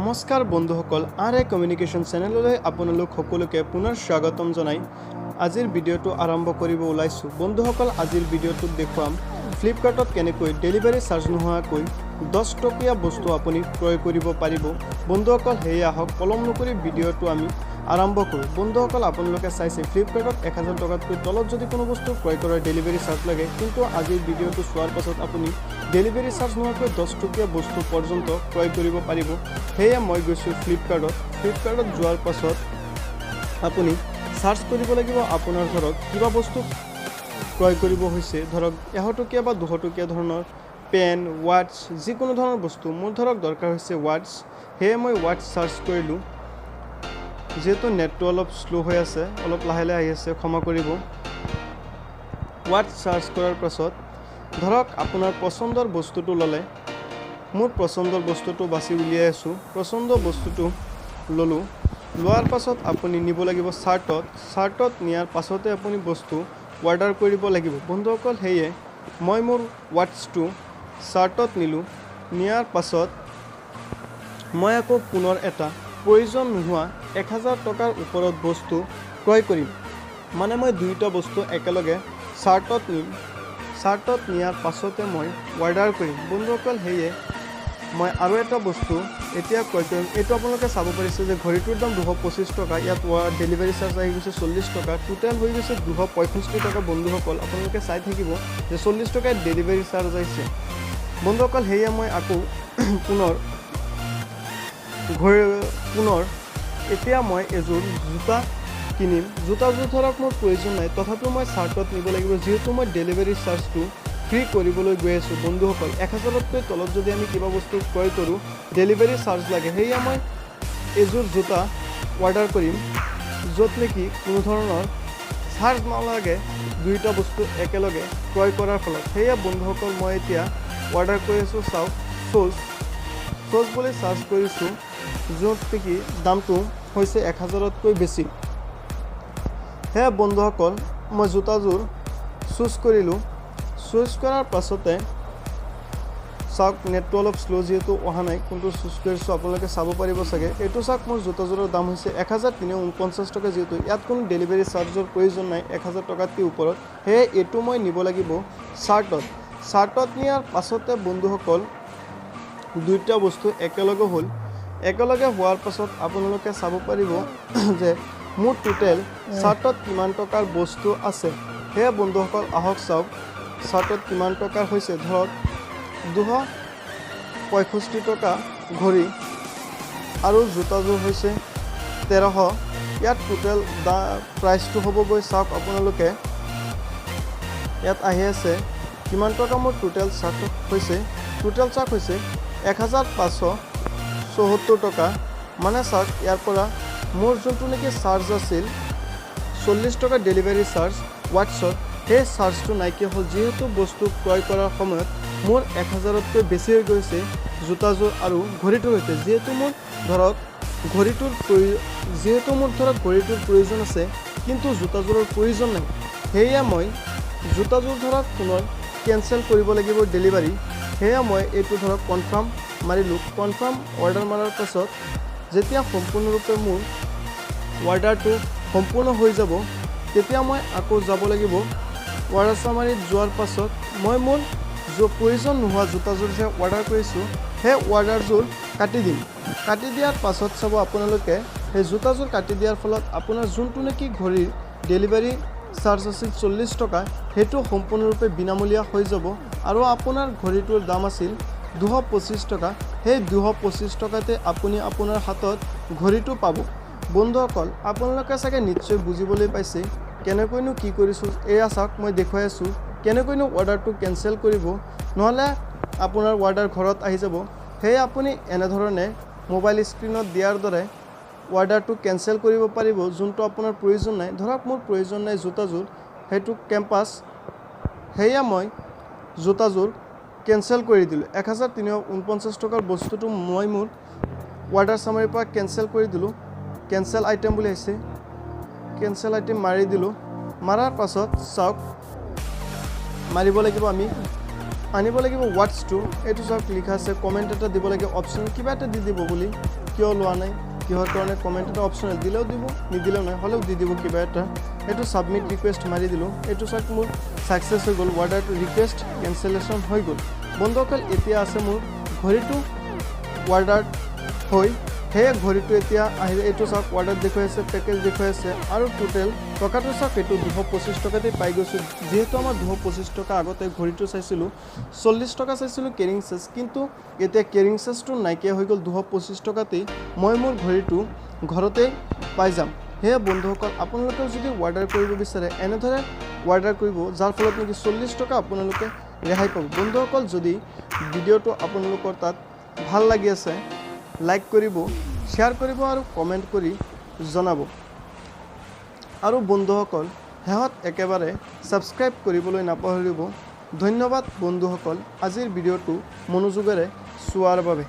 নমস্কাৰ বন্ধুসকল আৰএ কমিউনিকেশ্যন চেনেললৈ আপোনালোক সকলোকে পুনৰ স্বাগতম জনাই আজিৰ ভিডিঅ'টো আৰম্ভ কৰিব ওলাইছো বন্ধুসকল আজিৰ ভিডিঅ'টোত দেখুৱাম ফ্লিপকাৰ্টত কেনেকৈ ডেলিভাৰী চাৰ্জ নোহোৱাকৈ 10 টকীয়া বস্তু আপুনি ক্ৰয় কৰিব পাৰিব বন্ধুসকল হেই আহক কলম নকৰি ভিডিঅ'টো আমি আৰম্ভ কৰো বন্ধুসকল আপোনালোকে চাইছে ফ্লিপকাৰ্টত 1000 টকাতকৈ তলত যদি কোনো বস্তু ক্ৰয় কৰাৰ ডেলিভাৰী চাৰ্জ লাগে কিন্তু আজিৰ ভিডিঅ'টো চোৱাৰ পাছত আপুনি ডেলিভাৰী চাৰ্জ নোহোৱাকৈ 10 টকীয়া বস্তু পৰ্যন্ত ক্ৰয় কৰিব পাৰিব হেয়া মই গৈছো ফ্লিপকাৰ্টত যোৱাৰ পাছত আপুনি সাৰ্চ কৰিব লাগিব আপোনাৰ ধৰক কিবা বস্তু ক্ৰয় কৰিব হৈছে ধৰক 100 টকীয়া বা 200 টকীয়া ধৰণৰ পেন ওয়াচ যিকোনো ধৰণৰ বস্তু মোৰ ধৰক দৰকাৰ হৈছে ওয়াচ হে মই ওয়াচ সাৰ্চ কৰিলো যেটো নেটটো অলপ স্লো হৈ আছে অলপ লাহে আহি আছে ক্ষমা কৰিব ওয়াচ সাৰ্চ কৰাৰ পাছত ধৰক আপোনাৰ পছন্দৰ বস্তুটো ললে মোৰ পছন্দৰ বস্তুটো বাছি উলিয়াই আছো পছন্দৰ বস্তুটো ললো লোৱাৰ পাছত আপুনি নিব লাগিব শাৰ্টত নিয়াৰ পাছতে আপুনি বস্তু অৰ্ডাৰ কৰিব লাগিব বন্ধুসকল হেয়ে মই মোৰ ওয়াচটো শাৰ্টত নিলো নিয়াৰ পাছত মই আকৌ পুনৰ এটা প্ৰয়োজন নোহোৱা 1000 টকাৰ ওপৰত বস্তু ক্ৰয় কৰিম মানে মই দুইটা বস্তু একেলগে শাৰ্টত নিয়াৰ পাছতে মই অৰ্ডাৰ কৰিম বন্ধুসকল হেয়ে মই আৰু এটা বস্তু এতিয়া ক্ৰয় কৰিম এটো আপোনালোকে চাব পাৰিছে যে ঘড়ীটোৰ দাম 225 টকা ইয়াত ডেলিভাৰী চাৰ্জ আহি গৈছে 40 টকা টোটাল হৈ গৈছে 265 টকা বন্ধুসকল আপোনালোকে চাই থাকিব যে 40 টকা ডেলিভাৰী চাৰ্জ আহিছে বন্ধুসকল হেয়ে মই আকৌ পুনৰ এতিয়া মই এযোৰ জোতা কিনিম জোতাযোৰ ধৰক মোৰ প্ৰয়োজন নাই তথাপিও মই শাৰ্টত নিব লাগিব যেহেতু মই ডেলিভাৰী চাৰ্জটো ফ্ৰী কৰিবলৈ গৈ আছো বন্ধুসকল 1000তকৈ তলত যদি আমি কিবা বস্তু ক্ৰয় কৰো ডেলিভাৰী চাৰ্জ লাগে হেয়া মই এযোৰ জোতা অৰ্ডাৰ কৰিম য'ত নেকি কোনো ধৰণৰ চাৰ্জ নালাগে দুইটা বস্তু একেলগে ক্ৰয় কৰাৰ ফলত হেয়া বন্ধুসকল মই এতিয়া অৰ্ডাৰ কৰি আছো চাওক চ'চ বুলি চাৰ্জ কৰিছো য'ত নেকি দামটো হৈছে 1000তকৈ বেছি হেয়া বন্ধুসকল মই জোতাযোৰ চুজ কৰিলো চুজ কৰাৰ পাছতে চাওক নেটটো অলপ স্লো যেহেতু অহা নাই কিন্তু চুজ কৰিছো আপোনালোকে চাব পাৰিব চাগে এটো চাওক মোৰ জোতাযোৰৰ দাম হৈছে 1349 টকা যেহেতু ইয়াত কোনো ডেলিভাৰী চাৰ্জৰ প্ৰয়োজন নাই 1000 টকাতকৈ ওপৰত হে এটো মই নিব লাগিব শাৰ্টত নিয়াৰ পাছতে বন্ধুসকল দুইটা বস্তু একেলগে হোৱাৰ পাছত আপোনালোকে চাব পাৰিব যে মোৰ টোটেল শাৰ্টত কিমান টকাৰ বস্তু আছে হে বন্ধুসকল আহক চাওক শাৰ্টত কিমান টকাৰ হৈছে ধৰক 265 টকা ঘড়ী আৰু জোতাযোৰ হৈছে 1300 ইয়াত টোটেল প্ৰাইচটো হ'ব গৈ চাওক আপোনালোকে ইয়াত আহি আছে কিমান টকা মোৰ টোটেল শাৰ্ট হৈছে টোটেল চাওক হৈছে 1574 টকা মানে চাওক ইয়াৰ পৰা মোৰ যোনটো নেকি চাৰ্জ আছিল 40 টকা ডেলিভাৰী চাৰ্জ ওয়াটছত সেই চাৰ্জটো নাইকিয়া হ'ল যেহেতু বস্তু ক্ৰয় কৰাৰ সময়ত মোৰ 1000তকৈ বেছি হৈ গৈছে জোতাযোৰ আৰু ঘড়ীটোৰ সৈতে যেহেতু মোৰ ধৰক ঘড়ীটোৰ প্ৰয়োজন আছে কিন্তু জোতাযোৰৰ প্ৰয়োজন নাই হেয়া মই জোতাযোৰ ধৰক পুনৰ কেনসেল কৰিব লাগিব ডেলিভাৰী হেয়া মই এইটো ধৰক কনফাৰ্ম মাৰিলো কনফাৰ্ম অৰ্ডাৰ মাৰাৰ পাছত যেতিয়া সম্পূৰ্ণৰূপে মোৰ অৰ্ডাৰটো সম্পূৰ্ণ হৈ যাব তেতিয়া মই আকৌ যাব লাগিব অৰ্ডাৰ সামৰিত যোৱাৰ পাছত মই মোৰ প্ৰয়োজন নোহোৱা জোতাযোৰ যে অৰ্ডাৰ কৰিছো সেই অৰ্ডাৰযোৰ কাটি দিয়াৰ পাছত চাব আপোনালোকে সেই জোতাযোৰ কাটি দিয়াৰ ফলত আপোনাৰ যোনটো নেকি ঘড়ীৰ ডেলিভাৰী চাৰ্জ আছিল 40 টকা সেইটো সম্পূৰ্ণৰূপে বিনামূলীয়া হৈ যাব আৰু আপোনাৰ ঘড়ীটোৰ দাম আছিল 225 টকা সেই 225 টকাতে আপুনি আপোনাৰ হাতত ঘড়ীটো পাব বন্ধুসকল আপোনালোকে চাগে নিশ্চয় বুজিবলৈ পাইছে কেনেকৈনো কি কৰিছো এয়া চাওক মই দেখুৱাই আছো কেনেকৈনো অৰ্ডাৰটো কেনসেল কৰিব নহলে আপোনাৰ অৰ্ডাৰ ঘৰত আহি যাব হে আপুনি এনে ধৰণে মোবাইল স্ক্ৰিনত দিয়াৰ দৰে অৰ্ডাৰটো কেনসেল কৰিব পাৰিব যোনটো আপোনাৰ প্ৰয়োজন নাই ধৰক মোৰ প্ৰয়োজন নাই জোতাযোৰ হেতু কেম্পাছ হেয়া মই জোতাযোৰ কেনসেল কৰি দিলো 1349 টকাৰ বস্তুটো মই মোৰ অৰ্ডাৰ সামৰিৰ পৰা কেনসেল কৰি দিলো কেনসেল আইটেম বুলি আছে কেনসেল আইটেম মাৰি দিলো মাৰাৰ পাছত চাওক মাৰিব লাগিব আমি আনিব লাগিব ওয়াটছটো এটো চাওক লিখা আছে কমেন্ট এটা দিব লাগে অপচন কিবা এটা দি দিব বুলি কিয় লোৱা নাই কিহৰ কাৰণে কমেণ্ট এটা অপশ্যনেল দিলেও দিব নিদিলেও নাই হ'লেও দি দিব কিবা এটা এইটো ছাবমিট ৰিকুৱেষ্ট মাৰি দিলোঁ এইটো চাওক মোৰ ছাকচেছ হৈ গ'ল অৰ্ডাৰটো ৰিকুৱেষ্ট কেঞ্চেলেশ্যন হৈ গ'ল বন্ধুসকল এতিয়া আছে মোৰ ঘড়ীটো অৰ্ডাৰ হৈ সেয়ে ঘড়ীটো এতিয়া আহিলে এইটো চাওক অৰ্ডাৰ দেখুৱাই আছে পেকেজ দেখুৱাই আছে আৰু টোটেল টকাটো চাওক এইটো 225 টকাতে পাই গৈছোঁ যিহেতু আমাৰ 225 টকা আগতে ঘড়ীটো চাইছিলোঁ 40 টকা চাইছিলোঁ কেৰিং চাৰ্জ কিন্তু এতিয়া কেৰিং চাৰ্জটো নাইকিয়া হৈ গ'ল 225 টকাতেই মই মোৰ ঘড়ীটো ঘৰতে পাই যাম সেয়ে বন্ধুসকল আপোনালোকেও যদি অৰ্ডাৰ কৰিব বিচাৰে এনেদৰে অৰ্ডাৰ কৰিব যাৰ ফলত নেকি 40 টকা আপোনালোকে ৰেহাই পাব বন্ধুসকল যদি ভিডিঅ'টো আপোনালোকৰ তাত ভাল লাগি আছে লাইক কৰিব শ্বেয়াৰ কৰিব আৰু কমেণ্ট কৰি জনাব আৰু বন্ধুসকল শেষত একেবাৰে ছাবস্ক্ৰাইব কৰিবলৈ নাপাহৰিব ধন্যবাদ বন্ধুসকল আজিৰ ভিডিঅ'টো মনোযোগেৰে চোৱাৰ বাবে